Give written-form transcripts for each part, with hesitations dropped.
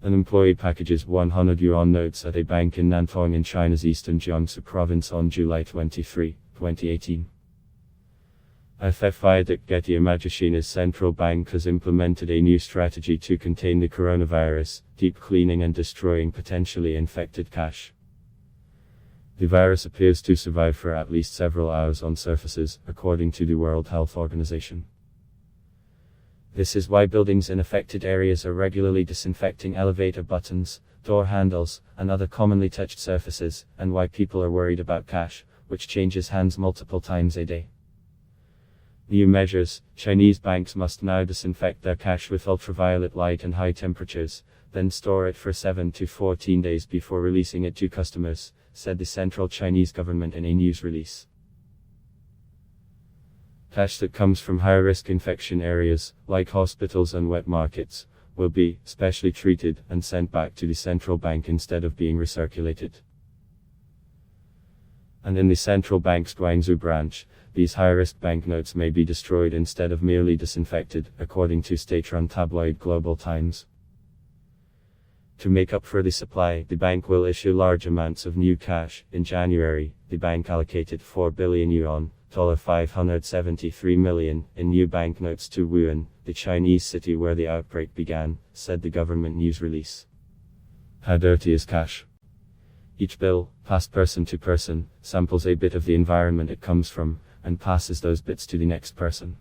An employee packages 100 yuan notes at a bank in Nantong in China's eastern Jiangsu province on July 23, 2018. China's central bank has implemented a new strategy to contain the coronavirus, deep cleaning and destroying potentially infected cash. The virus appears to survive for at least several hours on surfaces, according to the World Health Organization. This is why buildings in affected areas are regularly disinfecting elevator buttons, door handles, and other commonly touched surfaces, and why people are worried about cash, which changes hands multiple times a day. New measures: Chinese banks must now disinfect their cash with ultraviolet light and high temperatures, then store it for 7 to 14 days before releasing it to customers, said the central Chinese government in a news release. Cash that comes from high-risk infection areas, like hospitals and wet markets, will be specially treated and sent back to the central bank instead of being recirculated. And in the central bank's Jiangsu branch, these high-risk banknotes may be destroyed instead of merely disinfected, according to state-run tabloid Global Times. To make up for the supply, the bank will issue large amounts of new cash. In January, the bank allocated 4 billion yuan, $573 million, in new banknotes to Wuhan, the Chinese city where the outbreak began, said the government news release. How dirty is cash? Each bill, passed person to person, samples a bit of the environment it comes from, and passes those bits to the next person.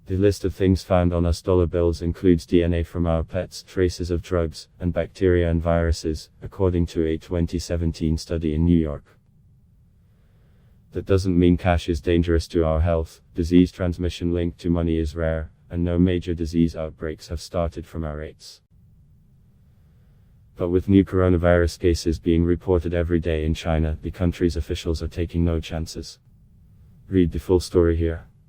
The list of things found on US dollar bills includes DNA from our pets, traces of drugs, and bacteria and viruses, according to a 2017 study in New York. That doesn't mean cash is dangerous to our health. Disease transmission linked to money is rare, and no major disease outbreaks have started from our rates. But with new coronavirus cases being reported every day in China, the country's officials are taking no chances. Read the full story here.